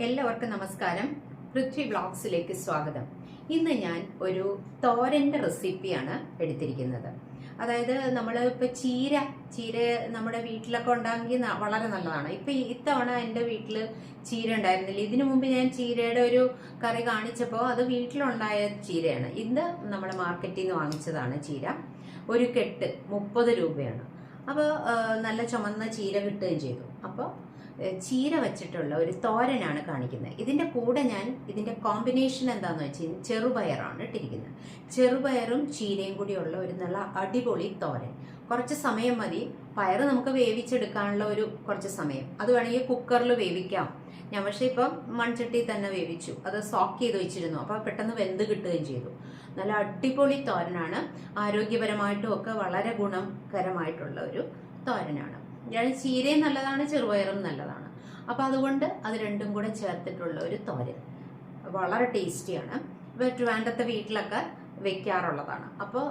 എല്ലാവർക്കും നമസ്കാരം. പൃഥ്വി വ്ളോഗ്സിലേക്ക് സ്വാഗതം. ഇന്ന് ഞാൻ ഒരു തോരന്റെ റെസിപ്പിയാണ് എടുത്തിരിക്കുന്നത്. അതായത് നമ്മൾ ഇപ്പോൾ ചീര നമ്മുടെ വീട്ടിലൊക്കെ ഉണ്ടാക്കി വളരെ നല്ലതാണ്. ഇപ്പൊ ഇത്തവണ എൻ്റെ വീട്ടിൽ ചീര ഉണ്ടായിരുന്നില്ല. ഇതിനു മുമ്പ് ഞാൻ ചീരയുടെ ഒരു കറി കാണിച്ചപ്പോൾ അത് വീട്ടിലുണ്ടായ ചീരയാണ്. ഇത് നമ്മൾ മാർക്കറ്റിൽ നിന്ന് വാങ്ങിച്ചതാണ് ചീര. ഒരു കെട്ട് 30 രൂപയാണ്. അപ്പോൾ നല്ല ചുമന്ന ചീര കിട്ടുകയും ചെയ്തു. അപ്പോൾ ചീര വെച്ചിട്ടുള്ള ഒരു തോരനാണ് കാണിക്കുന്നത്. ഇതിൻ്റെ കൂടെ ഞാൻ ഇതിൻ്റെ കോമ്പിനേഷൻ എന്താണെന്ന് വെച്ച് കഴിഞ്ഞാൽ ചെറുപയറാണ് ഇട്ടിരിക്കുന്നത്. ചെറുപയറും ചീരയും കൂടിയുള്ള ഒരു നല്ല അടിപൊളി തോരൻ. കുറച്ച് സമയം മതി. പയറ് നമുക്ക് വേവിച്ചെടുക്കാനുള്ള കുറച്ച് സമയം. അത് വേണമെങ്കിൽ കുക്കറിൽ വേവിക്കാം. ഞാൻ പക്ഷേ ഇപ്പം മൺചട്ടി തന്നെ വേവിച്ചു. അത് സോക്ക് ചെയ്ത് വെച്ചിരുന്നു. അപ്പോൾ പെട്ടെന്ന് വെന്ത് കിട്ടുകയും ചെയ്തു. നല്ല അടിപൊളി തോരനാണ്. ആരോഗ്യപരമായിട്ടും ഒക്കെ വളരെ ഗുണകരമായിട്ടുള്ള ഒരു തോരനാണ്. ചീരയും നല്ലതാണ്, ചെറുപയറും നല്ലതാണ്. അപ്പം അതുകൊണ്ട് അത് രണ്ടും കൂടെ ചേർത്തിട്ടുള്ള ഒരു തോരൻ വളരെ ടേസ്റ്റിയാണ്. വേണ്ടത്തെ വീട്ടിലൊക്കെ വെക്കാറുള്ളതാണ്. അപ്പോൾ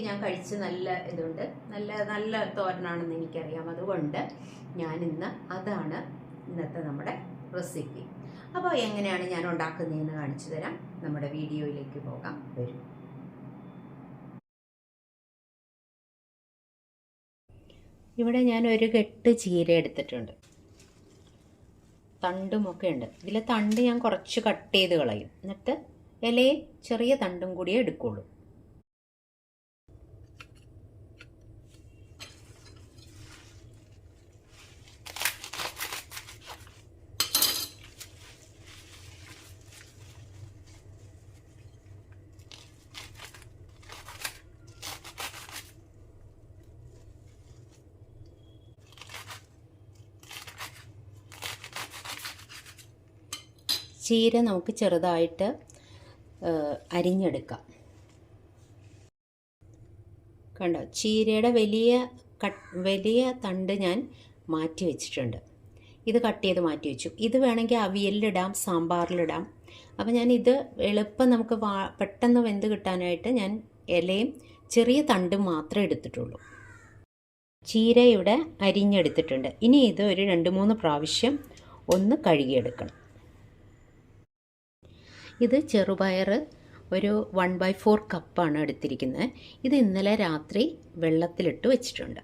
ഞാൻ കഴിച്ച് നല്ല ഇതുണ്ട്. നല്ല തോരനാണെന്ന് എനിക്കറിയാം. അതുകൊണ്ട് അതാണ് ഇന്നത്തെ നമ്മുടെ റെസിപ്പി. അപ്പോൾ എങ്ങനെയാണ് ഞാൻ ഉണ്ടാക്കുന്നതെന്ന് കാണിച്ചു തരാം. നമ്മുടെ വീഡിയോയിലേക്ക് പോകാം. വരും. ഇവിടെ ഞാൻ ഒരു കെട്ട് ചീര എടുത്തിട്ടുണ്ട്. തണ്ടുമൊക്കെ ഉണ്ട്. ഇതിലെ തണ്ട് ഞാൻ കുറച്ച് കട്ട് ചെയ്ത് കളയും. എന്നിട്ട് ഇലയും ചെറിയ തണ്ടും കൂടിയേ എടുക്കുള്ളൂ. ചീര നമുക്ക് ചെറുതായിട്ട് അരിഞ്ഞെടുക്കാം. കണ്ടോ, ചീരയുടെ വലിയ തണ്ട് ഞാൻ മാറ്റി വെച്ചിട്ടുണ്ട്. ഇത് കട്ട് ചെയ്ത് മാറ്റി വെച്ചു. ഇത് വേണമെങ്കിൽ അവിയലിലിടാം, സാമ്പാറിലിടാം. അപ്പോൾ ഇത് എളുപ്പം നമുക്ക് പെട്ടെന്ന് വെന്ത് കിട്ടാനായിട്ട് ഞാൻ ഇലയും ചെറിയ തണ്ടും മാത്രമേ എടുത്തിട്ടുള്ളൂ. ചീര ഇവിടെ അരിഞ്ഞെടുത്തിട്ടുണ്ട്. ഇനി ഇത് ഒരു 2-3 പ്രാവശ്യം ഒന്ന് കഴുകിയെടുക്കണം. ഇത് ചെറുപയർ ഒരു 1/4 കപ്പാണ് എടുത്തിരിക്കുന്നത്. ഇത് ഇന്നലെ രാത്രി വെള്ളത്തിലിട്ട് വെച്ചിട്ടുണ്ട്.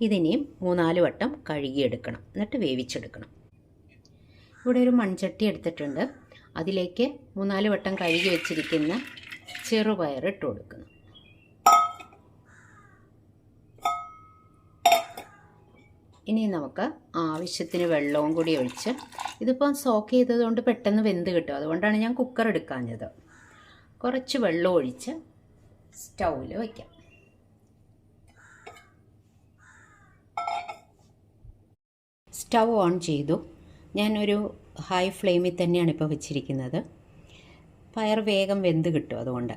ഇതിനെയും 3-4 വട്ടം കഴുകിയെടുക്കണം. എന്നിട്ട് വേവിച്ചെടുക്കണം. ഇവിടെ ഒരു മൺചട്ടി എടുത്തിട്ടുണ്ട്. അതിലേക്ക് 3-4 വട്ടം കഴുകി വെച്ചിരിക്കുന്ന ചെറുപയർ ഇട്ട് കൊടുക്കുന്നു. ഇനി നമുക്ക് ആവശ്യത്തിന് വെള്ളവും കൂടി ഒഴിച്ച്, ഇതിപ്പം സോക്ക് ചെയ്തതുകൊണ്ട് പെട്ടെന്ന് വെന്ത് കിട്ടും. അതുകൊണ്ടാണ് ഞാൻ കുക്കർ എടുക്കാഞ്ഞത്. കുറച്ച് വെള്ളം ഒഴിച്ച് സ്റ്റൗവിൽ വയ്ക്കാം. സ്റ്റൗ ഓൺ ചെയ്തു. ഞാനൊരു ഹൈ ഫ്ലെയിമിൽ തന്നെയാണ് ഇപ്പോൾ വെച്ചിരിക്കുന്നത്. പയർ വേഗം വെന്ത് കിട്ടും. അതുകൊണ്ട്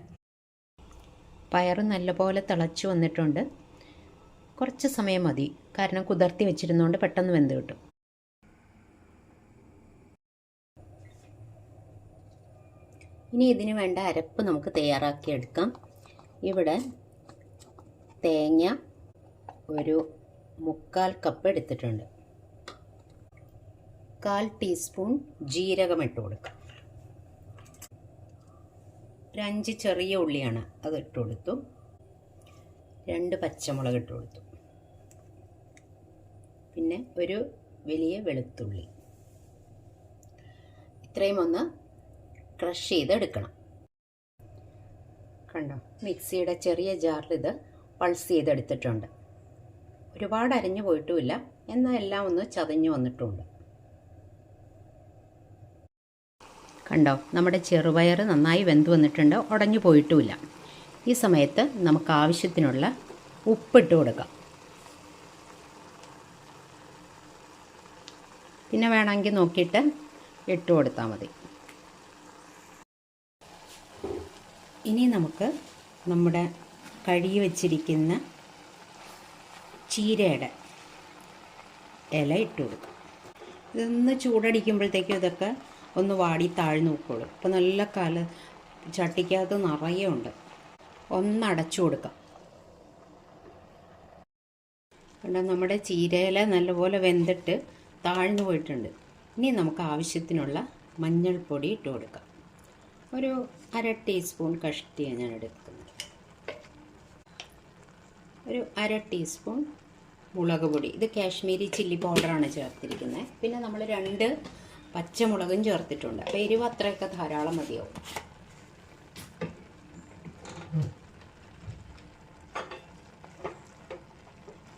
പയർ നല്ലപോലെ തിളച്ച് വന്നിട്ടുണ്ട്. കുറച്ച് സമയം മതി, കാരണം കുതിർത്തി വെച്ചിരുന്നതുകൊണ്ട് പെട്ടെന്ന് വെന്ത് കിട്ടും. ഇനി ഇതിന് വേണ്ട അരപ്പ് നമുക്ക് തയ്യാറാക്കിയെടുക്കാം. ഇവിടെ തേങ്ങ ഒരു 3/4 കപ്പ് എടുത്തിട്ടുണ്ട്. 1/4 ടീസ്പൂൺ ജീരകം ഇട്ട് കൊടുക്കാം. 5 ചെറിയ ഉള്ളിയാണ്, അത് ഇട്ട് കൊടുത്തു. 2 പച്ചമുളക് ഇട്ട് കൊടുത്തു. പിന്നെ ഒരു വലിയ വെളുത്തുള്ളി. ഇത്രയും ഒന്ന് ക്രഷ് ചെയ്തെടുക്കണം. കണ്ടോ, മിക്സിയുടെ ചെറിയ ജാറിൽ ഇത് പൾസ് ചെയ്തെടുത്തിട്ടുണ്ട്. ഒരുപാട് അരിഞ്ഞു പോയിട്ടുമില്ല, എന്നാൽ എല്ലാം ഒന്ന് ചതഞ്ഞു വന്നിട്ടുണ്ട്. കണ്ടോ, നമ്മുടെ ചെറുപയർ നന്നായി വെന്ത് വന്നിട്ടുണ്ട്, ഉടഞ്ഞു പോയിട്ടുമില്ല. ഈ സമയത്ത് നമുക്ക് ആവശ്യത്തിനുള്ള ഉപ്പിട്ട് കൊടുക്കാം. പിന്നെ വേണമെങ്കിൽ നോക്കിയിട്ട് ഇട്ട് കൊടുത്താൽ മതി. ഇനി നമുക്ക് നമ്മുടെ കഴുകി വച്ചിരിക്കുന്ന ചീരയുടെ ഇല ഇട്ട് കൊടുക്കാം. ഇതൊന്ന് ചൂടടിക്കുമ്പോഴത്തേക്കും ഇതൊക്കെ ഒന്ന് വാടി താഴ്ന്നു നോക്കുള്ളൂ. ഇപ്പോൾ നല്ല ചട്ടിക്കകത്ത് നിറയെ ഉണ്ട്. ഒന്ന് അടച്ചു കൊടുക്കാം. കണ്ടോ, നമ്മുടെ ചീരയില നല്ലപോലെ വെന്തിട്ട് താഴ്ന്നു പോയിട്ടുണ്ട്. ഇനി നമുക്ക് ആവശ്യത്തിനുള്ള മഞ്ഞൾപ്പൊടി ഇട്ട് കൊടുക്കാം. ഒരു 1/2 ടീസ്പൂൺ കഷ്ടിയാണ് ഞാൻ എടുക്കുന്നത്. ഒരു 1/2 ടീസ്പൂൺ മുളക് പൊടി, ഇത് കാശ്മീരി ചില്ലി പൗഡറാണ് ചേർത്തിരിക്കുന്നത്. പിന്നെ നമ്മൾ 2 പച്ചമുളകും ചേർത്തിട്ടുണ്ട്. അപ്പോൾ എരിവ് അത്രയൊക്കെ ധാരാളം മതിയാവും.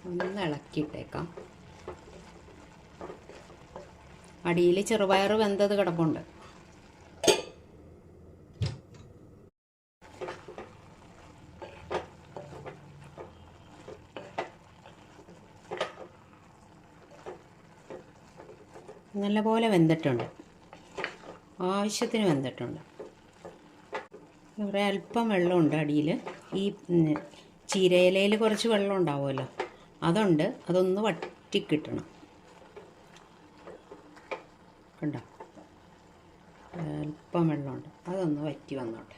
ഒന്ന് ഇളക്കിയിട്ടേക്കാം. അടിയിൽ ചെറുപയർ വെന്തത് കിടപ്പുണ്ട്. നല്ലപോലെ വെന്തിട്ടുണ്ട്, ആവശ്യത്തിന് വെന്തിട്ടുണ്ട്. ഇവിടെ അല്പം വെള്ളമുണ്ട് അടിയിൽ. ഈ ചീരയിലയിൽ കുറച്ച് വെള്ളം ഉണ്ടാവുമല്ലോ, അതുണ്ട്. അതൊന്ന് വറ്റിക്കിട്ടണം. കണ്ടോ, അല്പം വെള്ളമുണ്ട്, അതൊന്ന് വറ്റി വന്നോട്ടെ.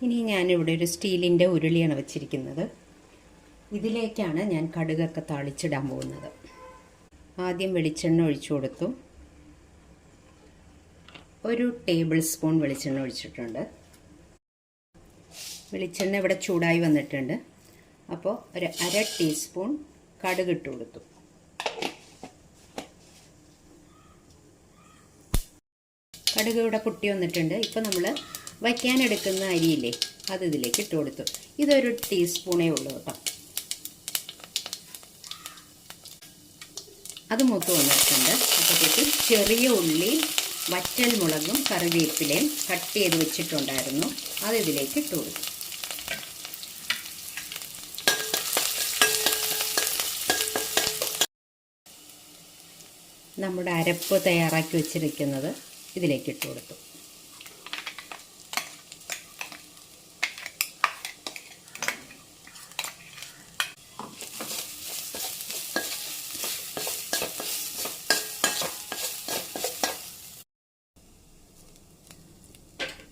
ഇനി ഞാനിവിടെ ഒരു സ്റ്റീലിൻ്റെ ഉരുളിയാണ് വെച്ചിരിക്കുന്നത്. ഇതിലേക്കാണ് ഞാൻ കടുകൊക്കെ താളിച്ചിടാൻ പോകുന്നത്. ആദ്യം വെളിച്ചെണ്ണ ഒഴിച്ചു കൊടുത്തു. 1 ടേബിൾ സ്പൂൺ വെളിച്ചെണ്ണ ഒഴിച്ചിട്ടുണ്ട്. വെളിച്ചെണ്ണ ഇവിടെ ചൂടായി വന്നിട്ടുണ്ട്. അപ്പോൾ ഒരു 1/2 ടീസ്പൂൺ കടുക് ഇട്ട് കൊടുത്തു. കടുക് ഇവിടെ പൊട്ടി വന്നിട്ടുണ്ട്. ഇപ്പോൾ നമ്മൾ വയ്ക്കാനെടുക്കുന്ന അരിയില്ലേ, അത് ഇതിലേക്ക് ഇട്ട് കൊടുത്തു. ഇതൊരു ടീസ്പൂണേ ഉള്ളൂ കേട്ടോ. അത് മൂത്ത് വന്നിട്ടുണ്ട്. അപ്പോഴത്തേക്ക് ചെറിയ ഉള്ളി, വറ്റൽ മുളകും കറിവേപ്പിലയും കട്ട് ചെയ്ത് വെച്ചിട്ടുണ്ടായിരുന്നു, അത് ഇതിലേക്ക് ഇട്ട് കൊടുത്തു. നമ്മുടെ അരപ്പ് തയ്യാറാക്കി വെച്ചിരിക്കുന്നത് ഇതിലേക്ക് ഇട്ട് കൊടുത്തു.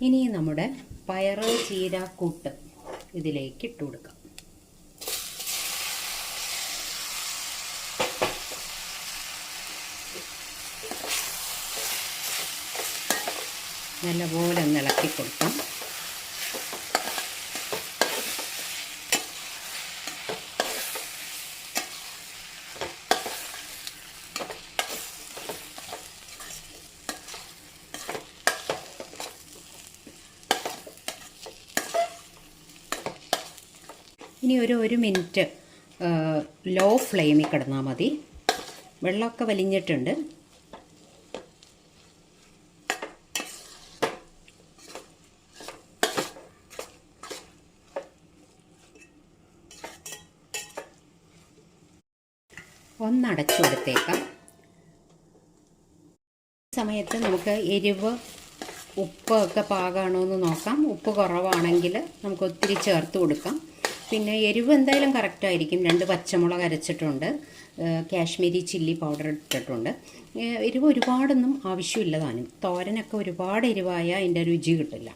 ഇനി നമ്മുടെ പയറ് ചീര കൂട്ട് ഇതിലേക്ക് ഇട്ട് കൊടുക്കാം. നല്ലപോലെ ഒന്ന് ഇളക്കി കൊടുക്കാം. ഇനി ഒരു 1 മിനിറ്റ് ലോ ഫ്ലെയിമിൽ കിടന്നാൽ മതി. വെള്ളമൊക്കെ വലിഞ്ഞിട്ടുണ്ട്. ഒന്നടച്ചു കൊടുത്തേക്കാം. സമയത്ത് നമുക്ക് എരിവ് ഉപ്പൊക്കെ പാകമാണോ എന്ന് നോക്കാം. ഉപ്പ് കുറവാണെങ്കിൽ നമുക്ക് ഒത്തിരി ചേർത്ത് കൊടുക്കാം. പിന്നെ എരിവ് എന്തായാലും കറക്റ്റായിരിക്കും. 2 പച്ചമുളക് അരച്ചിട്ടുണ്ട്, കാശ്മീരി ചില്ലി പൗഡർ ഇട്ടിട്ടുണ്ട്. എരിവ് ഒരുപാടൊന്നും ആവശ്യമില്ല താനും. തോരനൊക്കെ ഒരുപാട് എരിവായാൽ അതിൻ്റെ രുചി കിട്ടില്ല.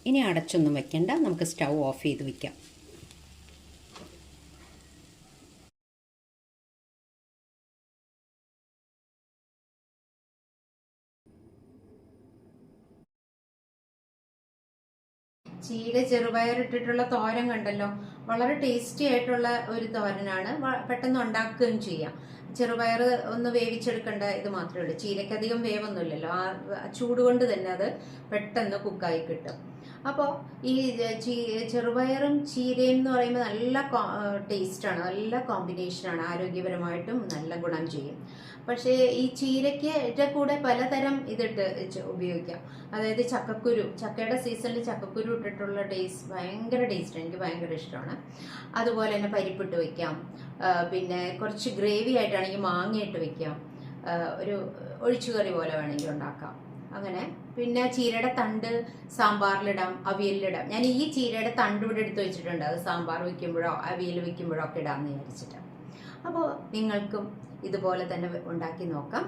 ഇനി അടച്ചൊന്നും വെക്കണ്ട, നമുക്ക് സ്റ്റൗ ഓഫ് ചെയ്ത് വയ്ക്കാം. ചീര ചെറുപയർ ഇട്ടിട്ടുള്ള തോരൻ കണ്ടല്ലോ, വളരെ ടേസ്റ്റി ആയിട്ടുള്ള ഒരു തോരനാണ്. പെട്ടെന്ന് ഉണ്ടാക്കുകയും ചെയ്യാം. ചെറുപയർ ഒന്ന് വേവിച്ചെടുക്കേണ്ട ഇത് മാത്രമേ ഉള്ളൂ. ചീരയ്ക്ക് അധികം വേവൊന്നുമില്ലല്ലോ, ആ ചൂട് കൊണ്ട് തന്നെ അത് പെട്ടെന്ന് കുക്കായി കിട്ടും. അപ്പോൾ ഈ ചെറുപയറും ചീരയും എന്ന് പറയുമ്പോൾ നല്ല ടേസ്റ്റാണ്, നല്ല കോമ്പിനേഷനാണ്. ആരോഗ്യപരമായിട്ടും നല്ല ഗുണം ചെയ്യും. പക്ഷേ ഈ ചീരയ്ക്ക് കൂടെ പലതരം ഇതിട്ട് ഉപയോഗിക്കാം. അതായത് ചക്കക്കുരു, ചക്കയുടെ സീസണിൽ ചക്കക്കുരു ഇട്ടിട്ടുള്ള ടേസ്റ്റ് ഭയങ്കര ടേസ്റ്റാണ്, എനിക്ക് ഭയങ്കര ഇഷ്ടമാണ്. അതുപോലെ തന്നെ പരിപ്പിട്ട് വയ്ക്കാം. പിന്നെ കുറച്ച് ഗ്രേവി ആയിട്ടാണെങ്കിൽ മാങ്ങയിട്ട് വയ്ക്കാം. ഒരു ഒഴിച്ചുകറി പോലെ വേണമെങ്കിൽ ഉണ്ടാക്കാം. അങ്ങനെ പിന്നെ ചീരയുടെ തണ്ട് സാമ്പാറിലിടാം, അവിയലിലിടാം. ഞാൻ ഈ ചീരയുടെ തണ്ട് ഇവിടെ എടുത്ത് വെച്ചിട്ടുണ്ട്, അത് സാമ്പാർ വയ്ക്കുമ്പോഴോ അവിയൽ വയ്ക്കുമ്പോഴോ ഒക്കെ ഇടാമെന്ന് വിചാരിച്ചിട്ട്. അപ്പോൾ നിങ്ങൾക്കും ഇതുപോലെ തന്നെ ഉണ്ടാക്കി നോക്കാം.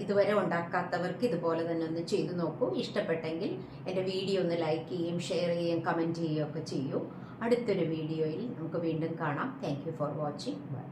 ഇതുവരെ ഉണ്ടാക്കാത്തവർക്ക് ഇതുപോലെ തന്നെ ഒന്ന് ചെയ്തു നോക്കൂ. ഇഷ്ടപ്പെട്ടെങ്കിൽ എൻ്റെ വീഡിയോ ഒന്ന് ലൈക്ക് ചെയ്യുകയും ഷെയർ ചെയ്യുകയും കമൻറ്റ് ചെയ്യുകയും ഒക്കെ ചെയ്യൂ. അടുത്തൊരു വീഡിയോയിൽ നമുക്ക് വീണ്ടും കാണാം. Thank you for watching. By.